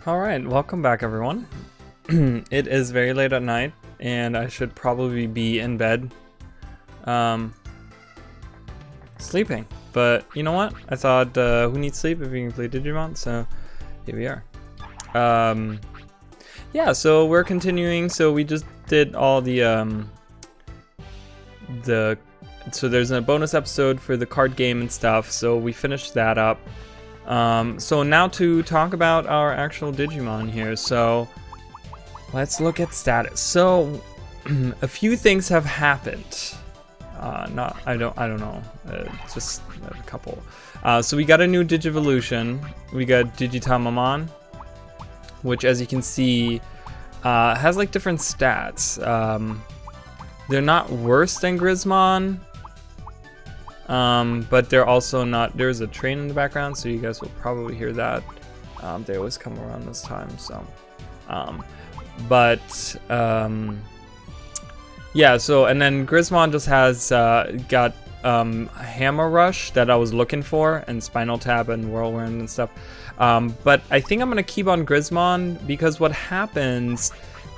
Alright, welcome back everyone. It is very late at night and I should probably be in bed sleeping, but you know what? I thought who needs sleep if you can play Digimon, so here we are. Yeah, so we're continuing. So we just did all the so there's a bonus episode for the card game and stuff, so we finished that up. So now to talk about our actual Digimon here. So let's look at status. So a few things have happened. I don't know. Just a couple. So we got a new Digivolution. We got Digitamamon, which, as you can see, has like different stats. They're not worse than Grismon. But they're also not. There's a train in the background, so you guys will probably hear that. They always come around this time, so yeah. So and then Grismon just has got Hammer Rush that I was looking for, and Spinal Tap and Whirlwind and stuff. But I think I'm gonna keep on Grismon because what happens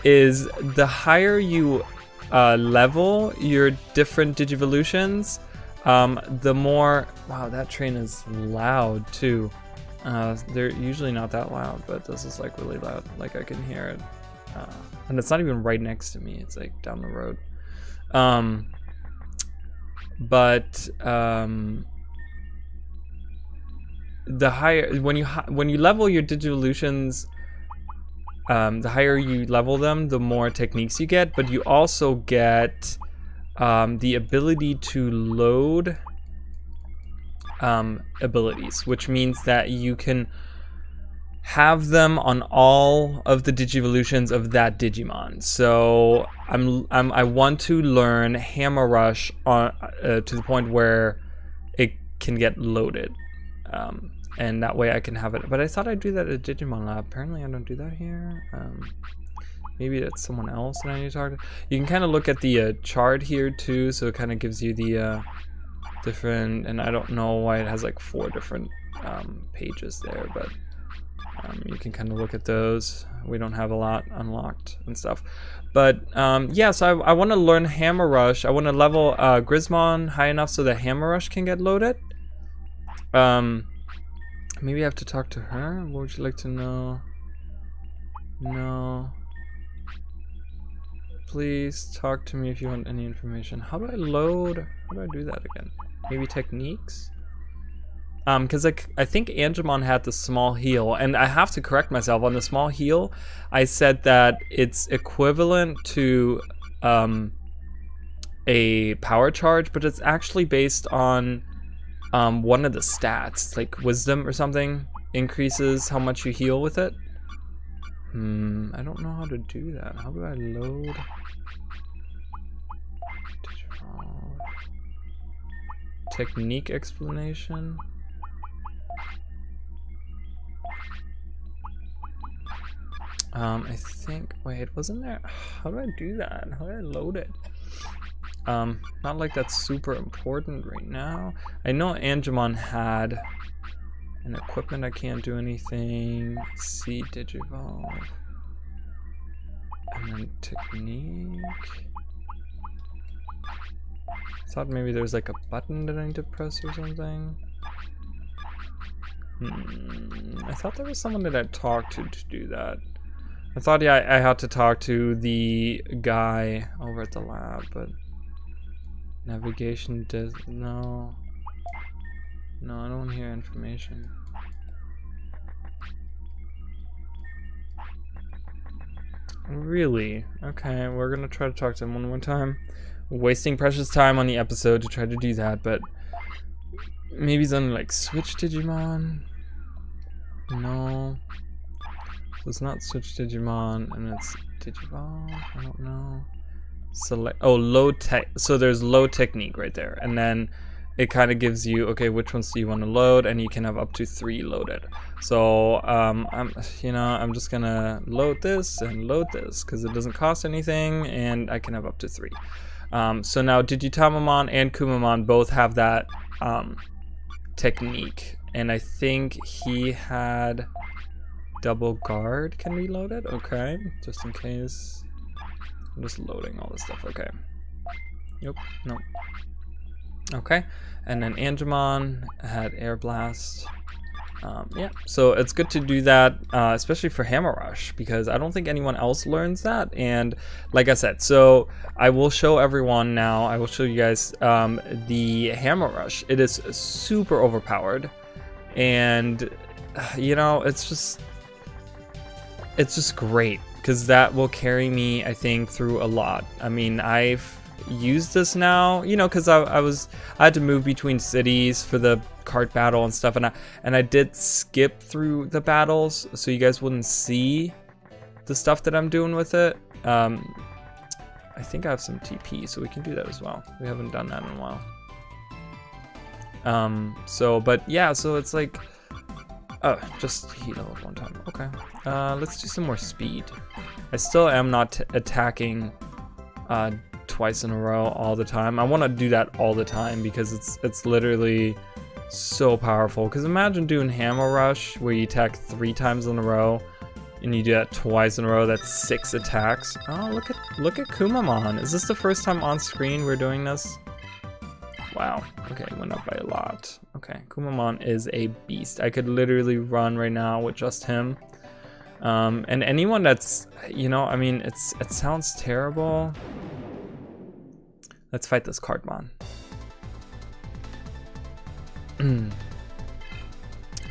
is the higher you level your different Digivolutions, the more. Wow, that train is loud too. They're usually not that loud, but this is like really loud. Like I can hear it, and it's not even right next to me. It's like down the road. The higher when you level your Digivolutions, the higher you level them, the more techniques you get. But you also get the ability to load abilities, which means that you can have them on all of the Digivolutions of that Digimon. So I want to learn Hammer Rush on to the point where it can get loaded, and that way I can have it. But I thought I'd do that at Digimon Lab. Apparently I don't do that here. Maybe that's someone else that I need to talk to. You can kind of look at the chart here too, so it kind of gives you the different, and I don't know why it has like 4 different pages there, but you can kind of look at those. We don't have a lot unlocked and stuff. But yeah, so I want to learn Hammer Rush. I want to level Grismon high enough so that Hammer Rush can get loaded. Maybe I have to talk to her. What would you like to know? No. Please talk to me if you want any information. How do I load? How do I do that again? Maybe techniques? Because like I think Angemon had the small heal, and I have to correct myself on the small heal. I said that it's equivalent to a power charge, but it's actually based on one of the stats, like wisdom or something, increases how much you heal with it. I don't know how to do that. How do I load? Technique explanation. I think, wait, wasn't there? How do I do that? How do I load it? Not like that's super important right now. I know Angemon had an equipment. I can't do anything. See Digivolve. And then technique. I thought maybe there's like a button that I need to press or something. I thought there was someone that I talked to do that. I thought, yeah, I had to talk to the guy over at the lab, but navigation does no. No, I don't hear information. Really? Okay, we're gonna try to talk to him one more time. Wasting precious time on the episode to try to do that, but maybe he's on like Switch Digimon. No. So it's not Switch Digimon, and it's Digivolve. I don't know. Select. Oh, low tech. So there's low technique right there, and then it kind of gives you, okay, which ones do you want to load, and you can have up to 3 loaded. So I'm just gonna load this and load this because it doesn't cost anything, and I can have up to 3. So now Digitamamon and Kumamon both have that technique, and I think he had double guard can reload it. Okay, just in case. I'm just loading all this stuff. Okay. Nope. Nope. Okay, and then Angemon had Air Blast. Yeah, so it's good to do that, especially for Hammer Rush, because I don't think anyone else learns that. And like I said, so I will show everyone now, I will show you guys the Hammer Rush. It is super overpowered, and you know, it's just great, because that will carry me, I think, through a lot. I mean, I've used this now, you know, because I had to move between cities for the cart battle and stuff, and I did skip through the battles so you guys wouldn't see the stuff that I'm doing with it. I think I have some TP, so we can do that as well. We haven't done that in a while. So, but yeah, so it's like, just heal up one time. Okay. Let's do some more speed. I still am not attacking twice in a row all the time. I want to do that all the time because it's literally so powerful. Because imagine doing Hammer Rush where you attack 3 times in a row, and you do that twice in a row. That's 6 attacks. Oh, look at Kumamon. Is this the first time on screen we're doing this? Wow. Okay, it went up by a lot. Okay, Kumamon is a beast. I could literally run right now with just him. And anyone that's, you know, I mean, it sounds terrible. Let's fight this Cardmon.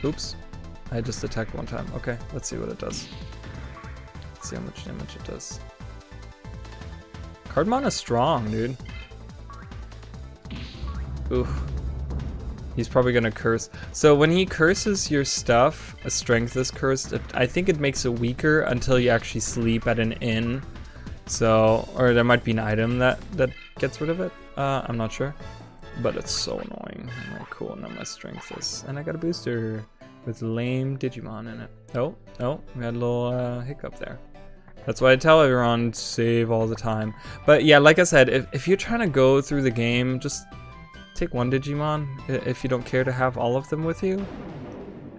Oops. I just attacked one time. Okay, let's see what it does. Let's see how much damage it does. Cardmon is strong, dude. Oof. He's probably gonna curse. So when he curses your stuff, a strength is cursed. I think it makes it weaker until you actually sleep at an inn. So, or there might be an item that gets rid of it. I'm not sure. But it's so annoying. Alright, cool. Now my strength is... And I got a booster with lame Digimon in it. Oh, we had a little hiccup there. That's why I tell everyone, save all the time. But yeah, like I said, if you're trying to go through the game, just take one Digimon if you don't care to have all of them with you.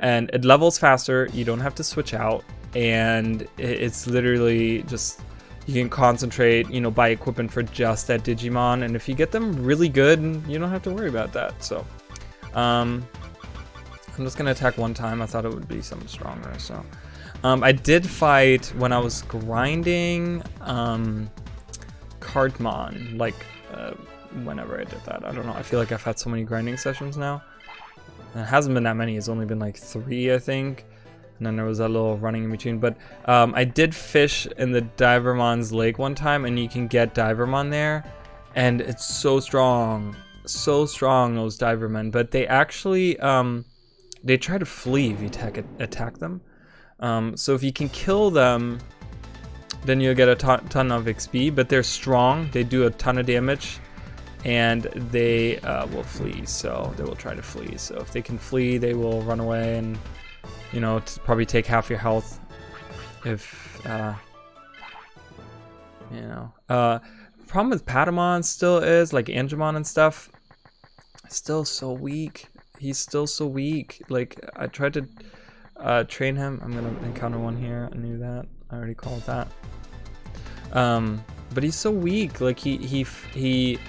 And it levels faster, you don't have to switch out, and it's literally just... You can concentrate, you know, buy equipment for just that Digimon, and if you get them really good, you don't have to worry about that. So, I'm just gonna attack one time. I thought it would be something stronger. So, I did fight when I was grinding Cardmon, like whenever I did that. I don't know. I feel like I've had so many grinding sessions now. And it hasn't been that many. It's only been like 3, I think. And then there was that little running in between. But I did fish in the Divermon's lake one time, and you can get Divermon there. And it's so strong. So strong, those Divermen. But they actually, they try to flee if you attack them. So if you can kill them, then you'll get a ton of XP. But they're strong. They do a ton of damage. And they will flee. So they will try to flee. So if they can flee, they will run away and... You know, to probably take half your health if, you know. Problem with Patamon still is, like Angemon and stuff, still so weak. He's still so weak. Like, I tried to train him. I'm going to encounter one here. I knew that. I already called that. But he's so weak. Like, he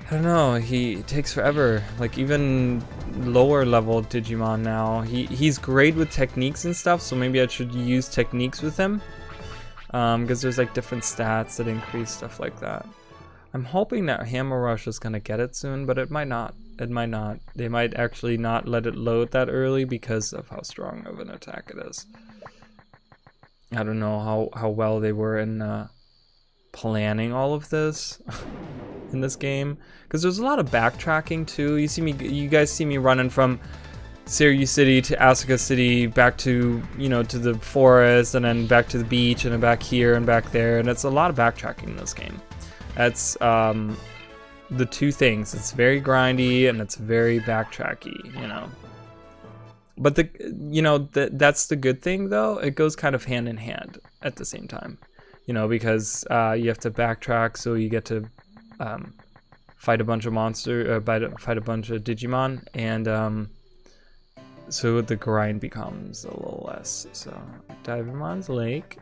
I don't know, he takes forever. Like, even lower level Digimon now, he's great with techniques and stuff, so maybe I should use techniques with him. Because there's like different stats that increase stuff like that. I'm hoping that Hammer Rush is gonna get it soon, but it might not. It might not. They might actually not let it load that early because of how strong of an attack it is. I don't know how well they were in planning all of this. In this game, because there's a lot of backtracking too. You guys see me running from Syracuse City to Asuka City, back to, you know, to the forest, and then back to the beach, and then back here and back there, and it's a lot of backtracking in this game. That's the two things. It's very grindy and it's very backtracky, you know. But that's the good thing though. It goes kind of hand in hand at the same time, you know, because you have to backtrack, so you get to fight a bunch of fight a bunch of Digimon, and so the grind becomes a little less. So Digimon's Lake.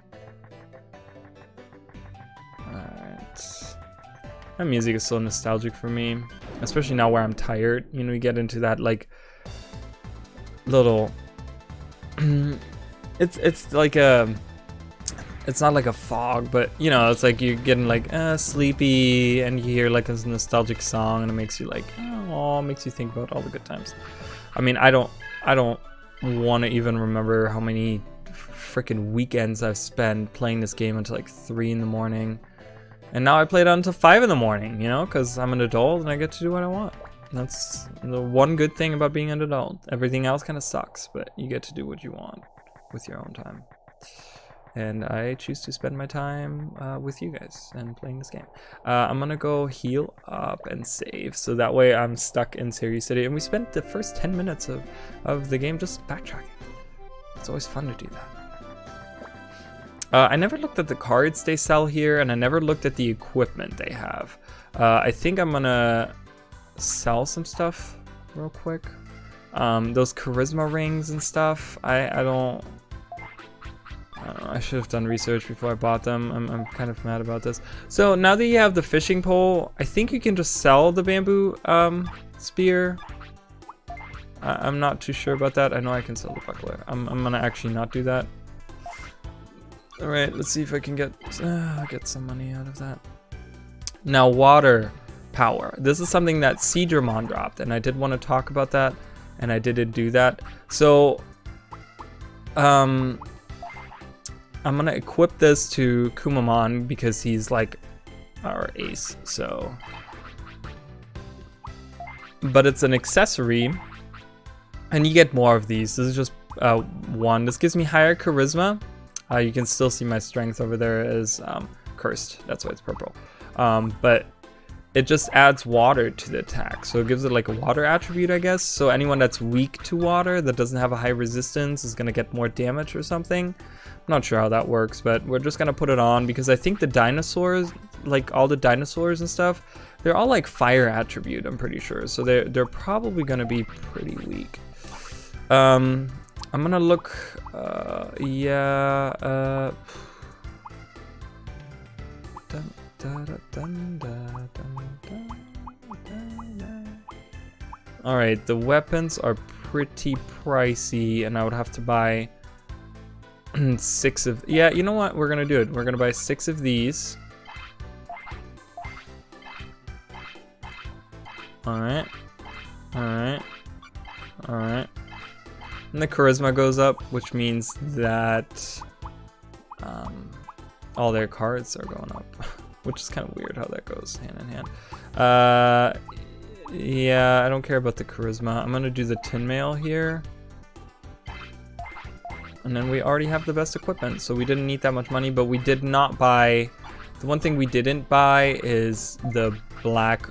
Alright. That music is so nostalgic for me, especially now where I'm tired. You know, you get into that like little it's like a, it's not like a fog, but you know, it's like you're getting like sleepy, and you hear like this nostalgic song, and it makes you like, oh, makes you think about all the good times. I mean, I don't want to even remember how many freaking weekends I've spent playing this game until like 3 in the morning, and now I play it until 5 in the morning. You know, because I'm an adult and I get to do what I want. That's the one good thing about being an adult. Everything else kind of sucks, but you get to do what you want with your own time. And I choose to spend my time with you guys and playing this game. I'm gonna go heal up and save, so that way I'm stuck in Serious City. And we spent the first 10 minutes of the game just backtracking. It's always fun to do that. I never looked at the cards they sell here, and I never looked at the equipment they have. I think I'm gonna sell some stuff real quick. Those charisma rings and stuff, I don't know, I should have done research before I bought them. I'm kind of mad about this. So now that you have the fishing pole, I think you can just sell the bamboo spear. I'm not too sure about that. I know I can sell the buckler. I'm gonna actually not do that. All right, let's see if I can get some money out of that. Now, water power. This is something that Digimon dropped, and I did want to talk about that, and I didn't do that. So I'm gonna equip this to Kumamon because he's like our ace. So, but it's an accessory, and you get more of these. This is just one. This gives me higher charisma. You can still see my strength over there is cursed. That's why it's purple. But it just adds water to the attack, so it gives it like a water attribute, I guess. So anyone that's weak to water, that doesn't have a high resistance, is gonna get more damage or something. I'm not sure how that works, but we're just gonna put it on because I think the dinosaurs, like all the dinosaurs and stuff, they're all like fire attribute, I'm pretty sure. So they're probably gonna be pretty weak. I'm gonna look, Alright, the weapons are pretty pricey, and I would have to buy 6 of... Yeah, you know what? We're gonna do it. We're gonna buy 6 of these. Alright. Alright. Alright. And the charisma goes up, which means that all their cards are going up. Which is kind of weird how that goes hand in hand. Yeah, I don't care about the charisma. I'm gonna do the tin mail here. And then we already have the best equipment, so we didn't need that much money, but we did not buy... The one thing we didn't buy is the black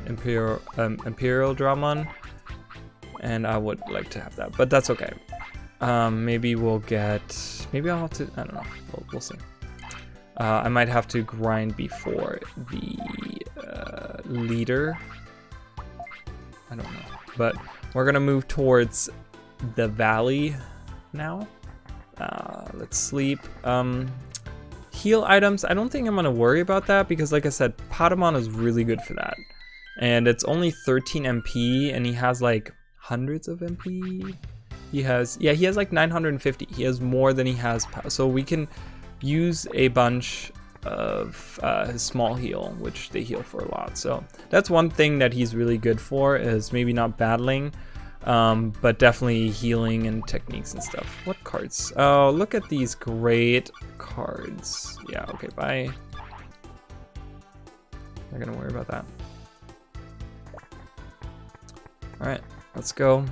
Imperial Dramon. And I would like to have that, but that's okay. Maybe we'll get... Maybe I'll have to... I don't know. We'll see. I might have to grind before the leader. I don't know. But we're going to move towards the valley now. Let's sleep. Heal items. I don't think I'm going to worry about that because, like I said, Patamon is really good for that. And it's only 13 MP, and he has like hundreds of MP. He has like 950. He has more than he has. So we can use a bunch of his small heal, which they heal for a lot. So that's one thing that he's really good for, is maybe not battling, but definitely healing and techniques and stuff. What cards? Oh, look at these great cards. Yeah, okay, bye. Not gonna worry about that. Alright, let's go.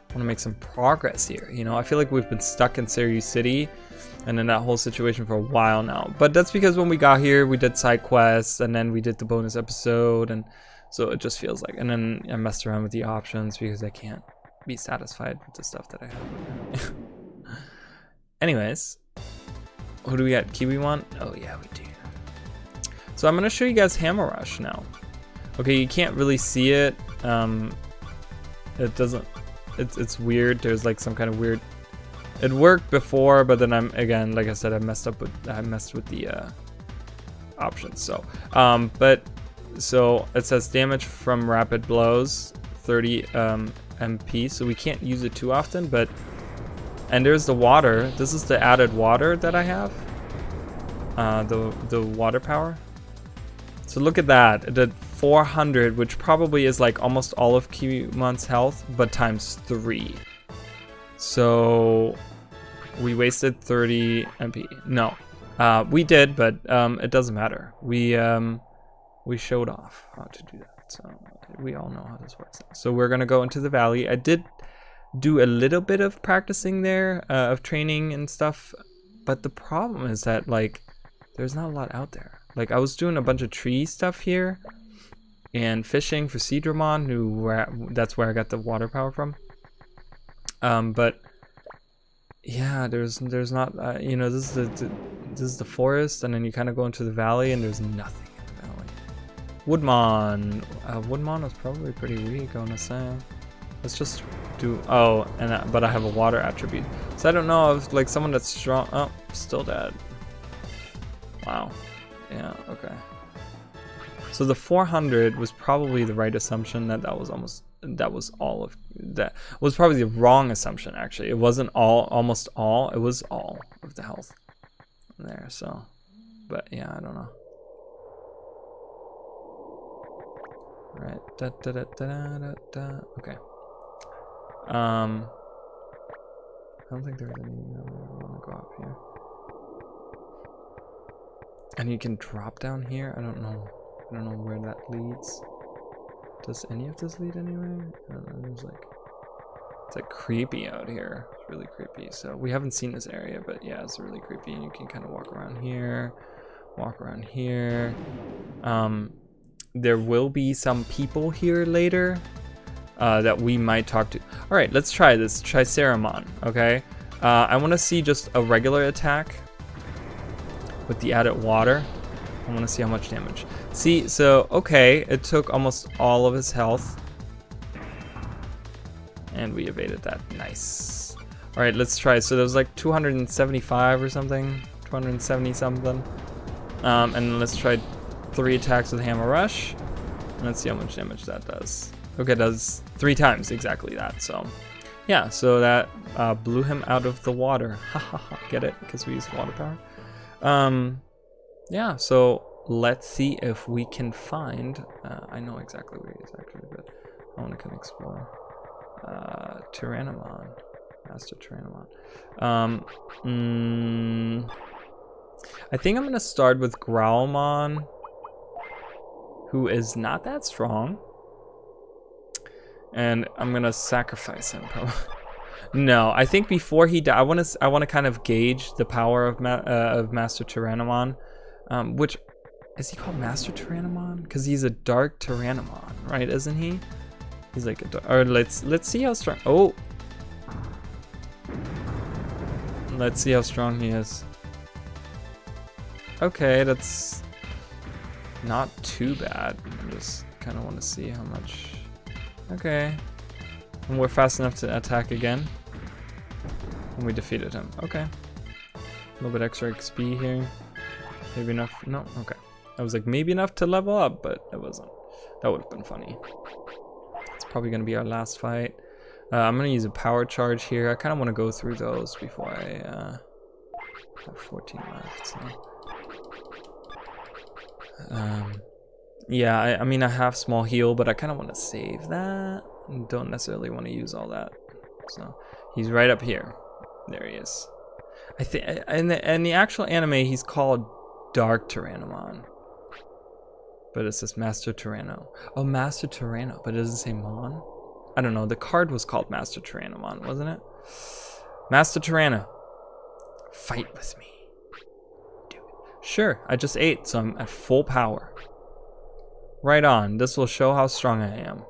I want to make some progress here. You know, I feel like we've been stuck in Serious City and in that whole situation for a while now. But that's because when we got here, we did side quests, and then we did the bonus episode, and so it just feels like... And then I messed around with the options because I can't be satisfied with the stuff that I have. Anyways, who do we got? Kiwiwon? Oh yeah, we do. So I'm going to show you guys Hammer Rush now. Okay, you can't really see it. it doesn't. It's weird. There's like some kind of weird. It worked before, but then again, like I said, I messed with the options. So, so it says damage from rapid blows, 30 MP. So we can't use it too often, but. And there's the water. This is the added water that I have. The water power. So look at that. It did 400, which probably is like almost all of Kimon's health, but times 3. So we wasted 30 MP. No, we did, but it doesn't matter. We showed off how to do that, so we all know how this works. So we're gonna go into the valley. I did do a little bit of practicing there, of training and stuff, but the problem is that like there's not a lot out there. Like I was doing a bunch of tree stuff here and fishing for sea Digimon, that's where I got the water power from. But yeah, there's not you know, this is the forest, and then you kind of go into the valley and there's nothing in the valley. Woodmon. Woodmon is probably pretty weak, I wanna say. Let's just do, but I have a water attribute. So I don't know if like someone that's strong, oh, still dead. Wow, yeah, okay. So the 400 was probably the right assumption, that was all of, that was probably the wrong assumption actually. It wasn't almost all, it was all of the health there, so, but yeah, I don't know. Right, okay. I don't think there's any. I want to go up here. And you can drop down here. I don't know where that leads. Does any of this lead anywhere? I don't know. It's like creepy out here. It's really creepy. So we haven't seen this area, but yeah, it's really creepy. And you can kind of walk around here, There will be some people here later. That we might talk to. All right, let's try this Triceramon, okay? I want to see just a regular attack with the added water. I want to see how much damage. See, so, okay, it took almost all of his health. And we evaded that, nice. All right, let's try, so there was like 275 or something, 270 something. And let's try 3 attacks with Hammer Rush. And let's see how much damage that does. Okay, it does 3 times exactly that, so yeah, so that blew him out of the water. Get it? Because we used water power. Yeah, so let's see if we can find, I know exactly where he is actually, but I want to kind of explore. Tyrannomon, Master Tyrannomon. I think I'm going to start with Growlmon, who is not that strong. And I'm gonna sacrifice him probably. No, I think before he dies, I want to kind of gauge the power of Master Tyrannomon. Which is he called Master Tyrannomon? Because he's a Dark Tyrannomon, right? Isn't he? He's like a or let's see how strong. Oh, let's see how strong he is. Okay, that's not too bad. I just kind of want to see how much. Okay, and we're fast enough to attack again. And we defeated him. Okay, a little bit extra XP here. Maybe enough. No, okay. I was like maybe enough to level up, but it wasn't. That would have been funny. It's probably gonna be our last fight. I'm gonna use a power charge here. I kind of want to go through those before I have 14 left. So. Yeah, I mean I have small heal, but I kind of want to save that. Don't necessarily want to use all that. So he's right up here. There he is. I think in the actual anime he's called Dark Tyrannomon, but it says Master Tyranno. Oh, Master Tyranno, but it doesn't say Mon. I don't know. The card was called Master Tyrannomon, wasn't it? Master Tyranno, fight with me. Do it. Sure, I just ate, so I'm at full power. Right on. This will show how strong I am.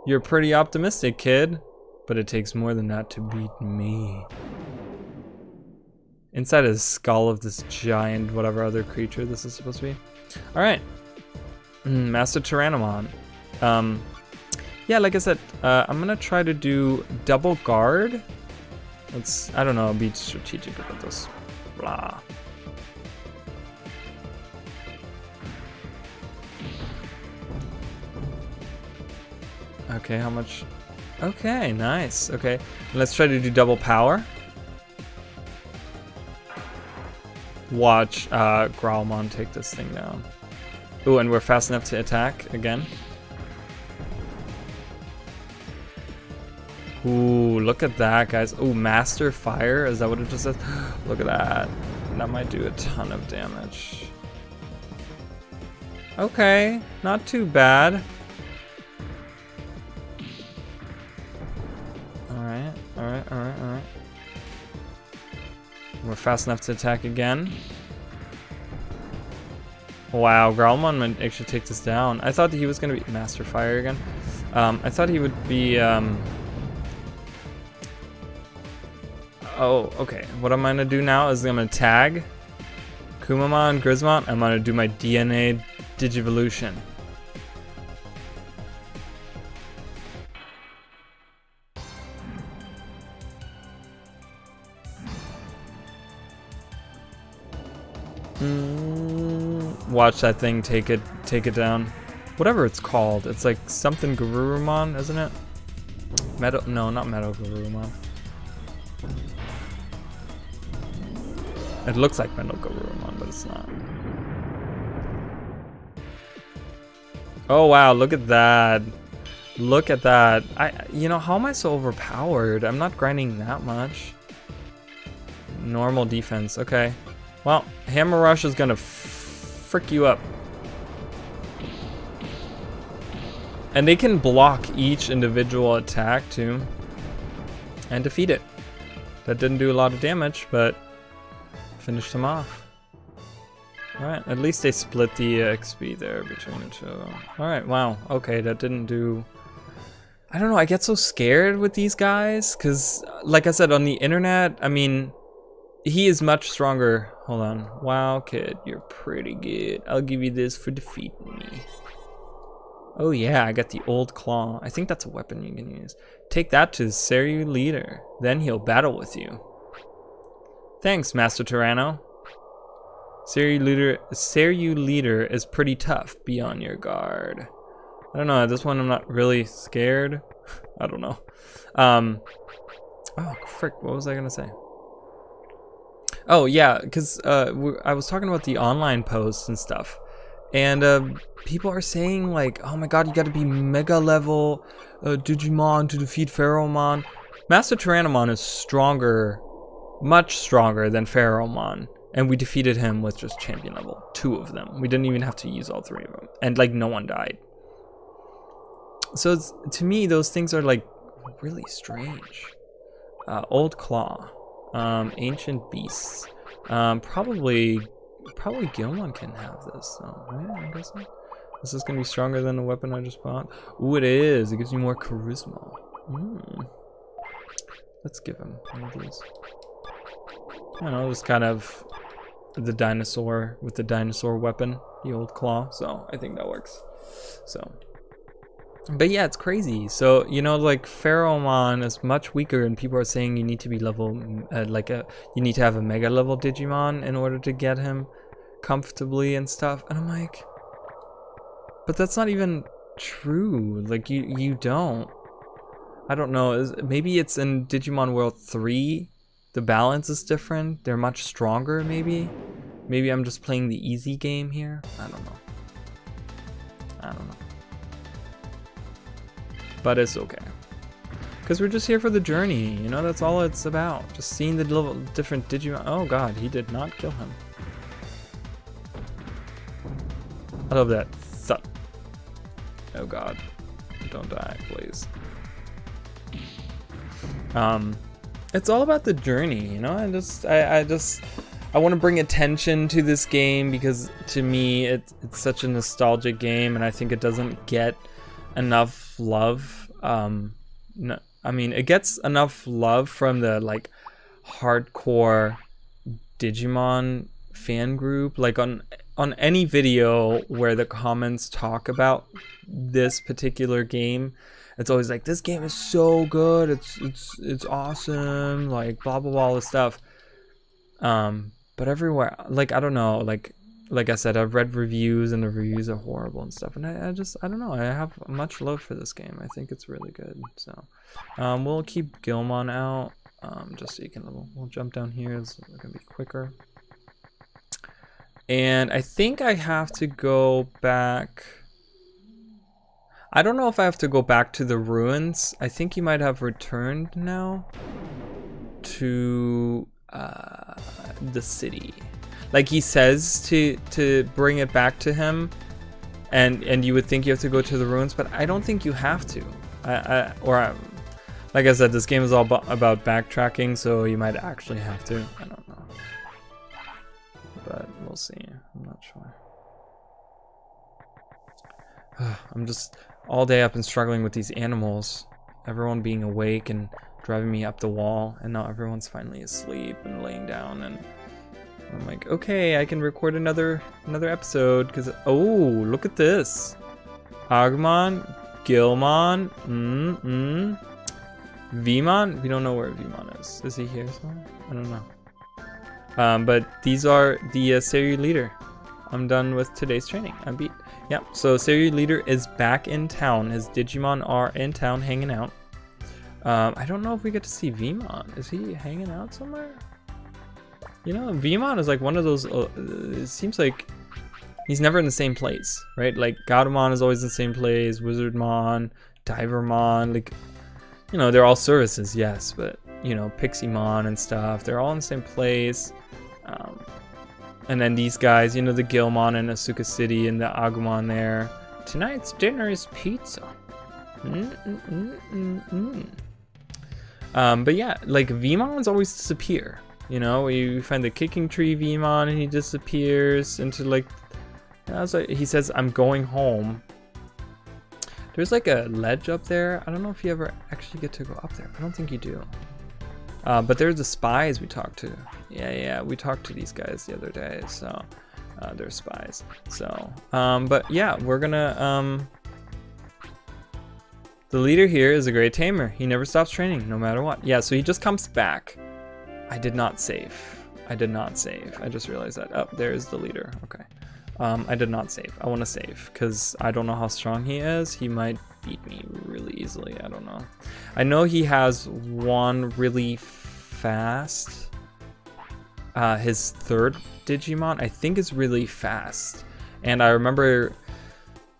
You're pretty optimistic, kid, but it takes more than that to beat me. Inside his skull of this giant whatever other creature this is supposed to be. Alright. Master Tyrannomon. yeah, like I said, I'm gonna try to do double guard. I don't know, be strategic about this. Blah. Okay, how much? Okay, nice. Okay, let's try to do double power. Watch Growlmon take this thing down. Ooh, and we're fast enough to attack again. Ooh, look at that, guys. Ooh, Master Fire, is that what it just says? Look at that. That might do a ton of damage. Okay, not too bad. Alright, alright, alright, alright. We're fast enough to attack again. Wow, Growlmon might actually take this down. I thought that he was going to be Master Fire again. I thought he would be... Oh, okay. What I'm going to do now is I'm going to tag Kumamon, Grismon. I'm going to do my DNA Digivolution. Watch that thing take it down. Whatever it's called. It's like something Garurumon, isn't it? No, not Metal Garurumon. It looks like Metal Garurumon, but it's not. Oh wow, look at that. Look at that. You know, how am I so overpowered? I'm not grinding that much. Normal defense, okay. Well, Hammer Rush is gonna frick you up. And they can block each individual attack too. And defeat it. That didn't do a lot of damage, but finished him off. Alright, at least they split the XP there between the two. Alright, wow. Okay, that didn't do... I don't know, I get so scared with these guys, because, like I said, on the internet, I mean, he is much stronger. Hold on. Wow, kid, you're pretty good. I'll give you this for defeating me. Oh yeah, I got the old claw. I think that's a weapon you can use. Take that to the Seru leader. Then he'll battle with you. Thanks, Master Tyranno. Seru leader is pretty tough. Be on your guard. I don't know, at this one I'm not really scared. I don't know. Oh, frick, what was I gonna say? Oh yeah, because I was talking about the online posts and stuff. And people are saying like, oh my god, you gotta be mega level Digimon to defeat Pharaohmon. Master Tyrannomon is stronger, much stronger than Pharaohmon. And we defeated him with just champion level. 2 of them. We didn't even have to use all 3 of them. And like no one died. So to me, those things are like really strange. Old Claw. Ancient Beasts. Probably Gilmon can have this, so right, I'm guessing. This is gonna be stronger than the weapon I just bought. Ooh, it is. It gives you more charisma. Let's give him one of these. I don't know, just kind of the dinosaur with the dinosaur weapon, the old claw. So I think that works. So, but yeah, it's crazy. So you know, like Pharaohmon is much weaker, and people are saying you need to be level, you need to have a mega level Digimon in order to get him comfortably and stuff. And I'm like, but that's not even true. Like you don't. I don't know. Maybe it's in Digimon World 3. The balance is different. They're much stronger, maybe. Maybe I'm just playing the easy game here. I don't know. But it's okay. Because we're just here for the journey, you know, that's all it's about. Just seeing the little different Digimon. Oh god, he did not kill him. I love that. Thud. Oh god. Don't die, please. It's all about the journey, you know. I want to bring attention to this game because to me it's such a nostalgic game, and I think it doesn't get enough love. No, I mean, it gets enough love from the like hardcore Digimon fan group. Like on any video where the comments talk about this particular game, it's always like, this game is so good, it's awesome, like blah blah blah, all this stuff. But everywhere, like, I don't know, like I said, I've read reviews and the reviews are horrible and stuff, and I don't know, I have much love for this game. I think it's really good. So we'll keep Gilmon out, just so you can, we'll jump down here, it's gonna be quicker. And I think I have to go back. I don't know if I have to go back to the ruins. I think he might have returned now to the city. Like, he says to bring it back to him, and you would think you have to go to the ruins, but I don't think you have to. Like I said, this game is all about backtracking, so you might actually have to. I don't know, but we'll see. I'm not sure. I'm just all day up and struggling with these animals. Everyone being awake and driving me up the wall, and now everyone's finally asleep and laying down, and I'm like, okay, I can record another episode, because oh, look at this. Agumon, Gilmon, Vmon. We don't know where Vmon is. Is he here somewhere? I don't know. But these are the Seiryu leader. I'm done with today's training. I'm beat. Yep, so Seiryu leader is back in town. His Digimon are in town hanging out. I don't know if we get to see Vmon. Is he hanging out somewhere? You know, Vmon is like one of those, it seems like he's never in the same place, right? Like, Gatomon is always in the same place, Wizardmon, Divermon, like, you know, they're all services, yes, but, you know, Pixiemon and stuff, they're all in the same place. And then these guys, you know, the Gilmon in Asuka City and the Agumon there. Tonight's dinner is pizza. But yeah, like, Vmons always disappear. You know, you find the kicking tree Vmon and he disappears into, like, he says, I'm going home. There's like a ledge up there. I don't know if you ever actually get to go up there. I don't think you do. But there's the spies we talked to. Yeah, we talked to these guys the other day, so they're spies. So, but yeah, we're gonna, the leader here is a great tamer. He never stops training, no matter what. Yeah, so he just comes back. I did not save. I just realized that. Oh, there's the leader. Okay. I did not save. I want to save because I don't know how strong he is. He might beat me really easily. I don't know. I know he has one really fast. His third Digimon, I think, is really fast. And I remember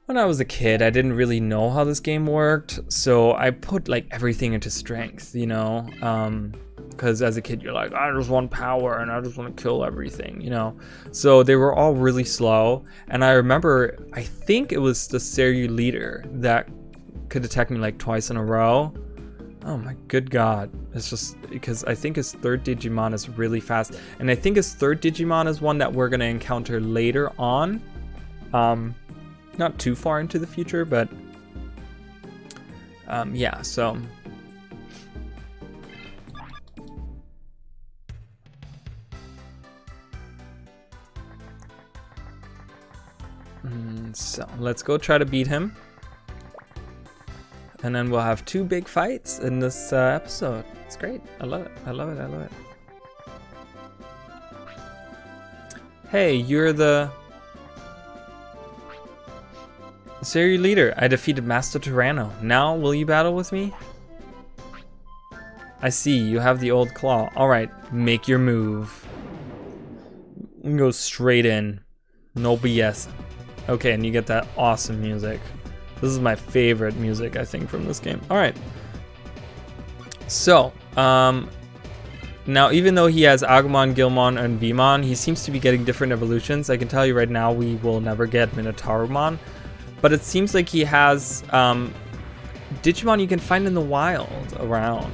when I was a kid, I didn't really know how this game worked. So I put like everything into strength, you know? Because as a kid, you're like, I just want power and I just want to kill everything, you know? So they were all really slow. And I remember, I think it was the Seiryu leader that could attack me like twice in a row. Oh my good god. It's just because I think his third Digimon is really fast. And I think his third Digimon is one that we're going to encounter later on. Not too far into the future, but yeah, so... So let's go try to beat him, and then we'll have 2 big fights in this episode. It's great. I love it. Hey, you're the Seiryu leader. I defeated Master Tyranno. Now will you battle with me? I see, you have the old claw. Alright, make your move. Go straight in. No BS. Okay, and you get that awesome music. This is my favorite music, I think, from this game. Alright. So, now even though he has Agumon, Gilmon, and Vmon, he seems to be getting different evolutions. I can tell you right now, we will never get Minotaurumon. But it seems like he has Digimon you can find in the wild around.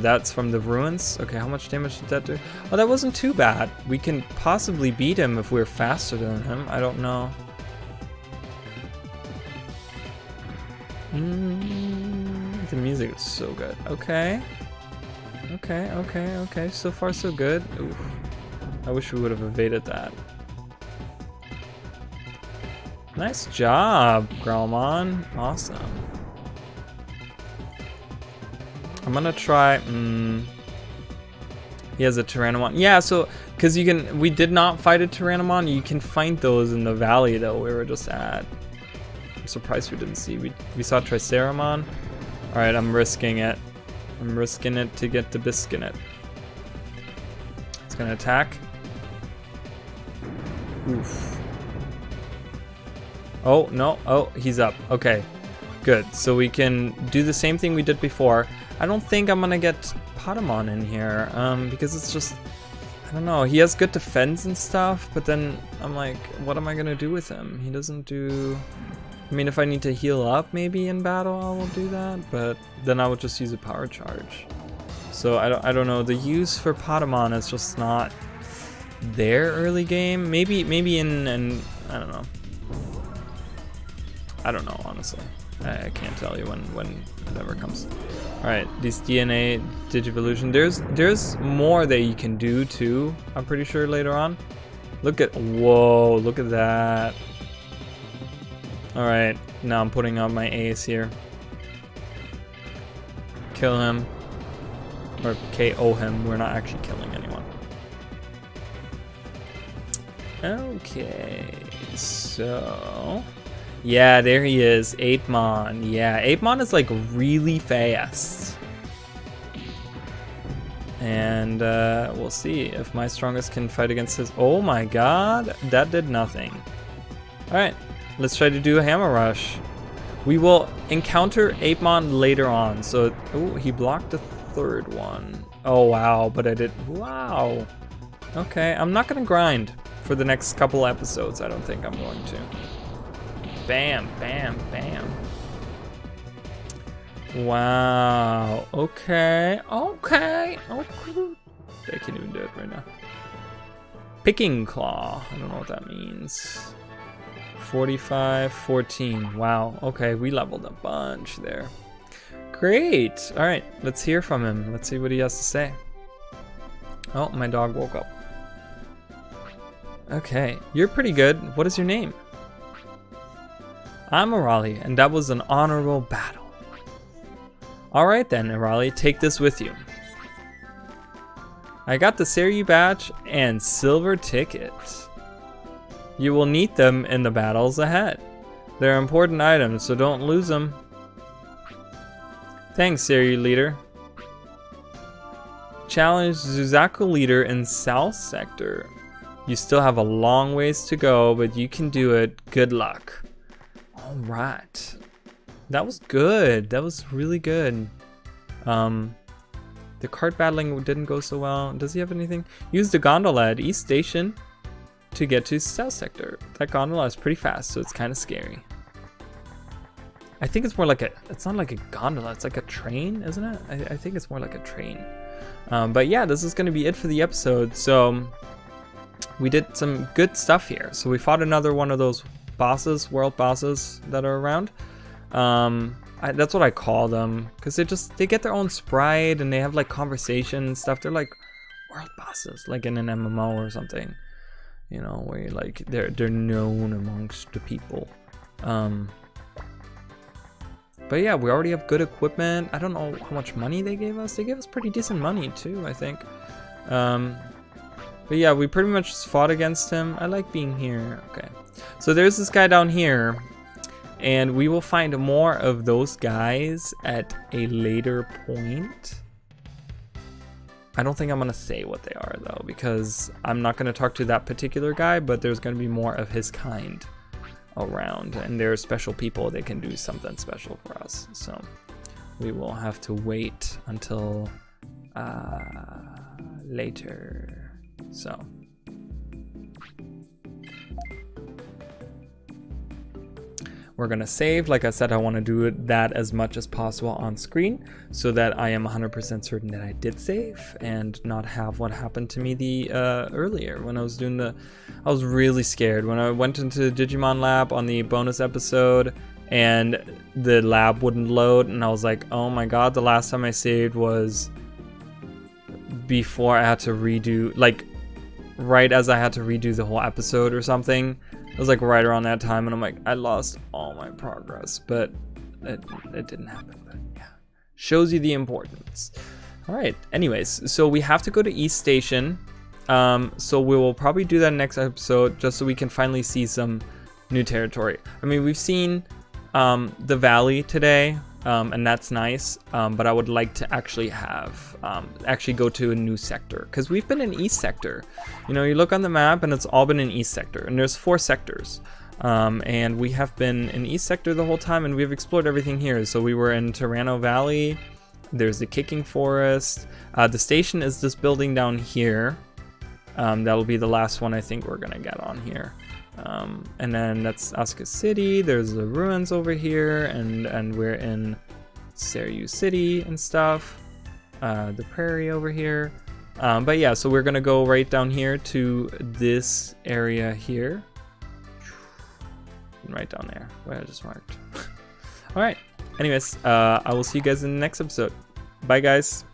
That's from the ruins. Okay, how much damage did that do? Oh, that wasn't too bad. We can possibly beat him if we're faster than him. I don't know. The music is so good. Okay. So far, so good. Oof. I wish we would have evaded that. Nice job, Growlmon. Awesome. I'm gonna try. He has a Tyrannomon. Yeah, so because you can, we did not fight a Tyrannomon. You can find those in the valley though. We were just at. I'm surprised we didn't see. We saw Triceramon. All right, I'm risking it. I'm risking it to get the Biscuit. It's gonna attack. Oof. Oh no! Oh, he's up. Okay, good. So we can do the same thing we did before. I don't think I'm gonna get Patamon in here, because it's just, I don't know. He has good defense and stuff, but then I'm like, what am I gonna do with him? He doesn't do. I mean, if I need to heal up maybe in battle, I will do that, but then I would just use a power charge. So I don't know. The use for Patamon is just not there early game. Maybe in I don't know. I don't know, honestly. I can't tell you when it ever comes. All right, these DNA Digivolution. There's more that you can do too. I'm pretty sure later on. Look at, whoa! Look at that. All right, now I'm putting on my ace here. Kill him, or KO him. We're not actually killing anyone. Okay, so. Yeah, there he is, Apemon. Yeah, Apemon is like really fast. And we'll see if my strongest can fight against his. Oh my god, that did nothing. Alright, let's try to do a Hammer Rush. We will encounter Apemon later on. So, oh, he blocked the third one. Oh wow, but I did, wow. Okay, I'm not gonna grind for the next couple episodes. I don't think I'm going to. Bam, bam, bam. Wow. Okay. Okay. Okay. I can't even do it right now. Picking Claw. I don't know what that means. 45, 14. Wow. Okay, we leveled a bunch there. Great. All right, let's hear from him. Let's see what he has to say. Oh, my dog woke up. Okay, you're pretty good. What is your name? I'm Arali, and that was an honorable battle. Alright then, Arali, take this with you. I got the Seiryu badge and silver ticket. You will need them in the battles ahead. They're important items, so don't lose them. Thanks, Seiryu leader. Challenge Zuzaku leader in South Sector. You still have a long ways to go, but you can do it. Good luck. All right, that was good. That was really good. The cart battling didn't go so well. Does he have anything? Use the gondola at East Station to get to South Sector. That gondola is pretty fast, so it's kind of scary. I think it's more like a, it's not like a gondola, it's like a train, isn't it? I think it's more like a train. But yeah, this is gonna be it for the episode. So we did some good stuff here. So we fought another one of those bosses, world bosses that are around. That's what I call them, because they get their own sprite and they have like conversation and stuff. They're like world bosses, like in an MMO or something, you know, where you're like they're known amongst the people. But yeah, we already have good equipment. I don't know how much money they gave us. They gave us pretty decent money too, I think. But yeah, we pretty much just fought against him. I like being here. Okay. So there's this guy down here, and we will find more of those guys at a later point. I don't think I'm gonna say what they are though, because I'm not gonna talk to that particular guy, but there's gonna be more of his kind around, and there are special people that can do something special for us. So we will have to wait until later. So we're gonna save. Like I said, I want to do that as much as possible on screen so that I am 100% certain that I did save and not have what happened to me the earlier when I was doing the. I was really scared when I went into the Digimon lab on the bonus episode and the lab wouldn't load, and I was like, oh my god, the last time I saved was before I had to redo, like right as I had to redo the whole episode or something. It was like right around that time, and I'm like, I lost all my progress, but it didn't happen. But yeah, Shows you the importance. All right, anyways, so we have to go to East Station. So we will probably do that next episode just so we can finally see some new territory. I mean, we've seen the valley today, and that's nice, but I would like to actually have actually go to a new sector, because we've been in East Sector. You know, you look on the map and it's all been in East Sector, and there's 4 sectors, and we have been in East Sector the whole time, and we've explored everything here. So we were in Terrano Valley, there's the Kicking Forest, the station is this building down here. That'll be the last one I think we're gonna get on here. And then that's Asuka City, there's the ruins over here, and we're in Seiryu City and stuff, the prairie over here. But yeah, so we're gonna go right down here to this area here, right down there where I just marked. All right, anyways, I will see you guys in the next episode. Bye guys.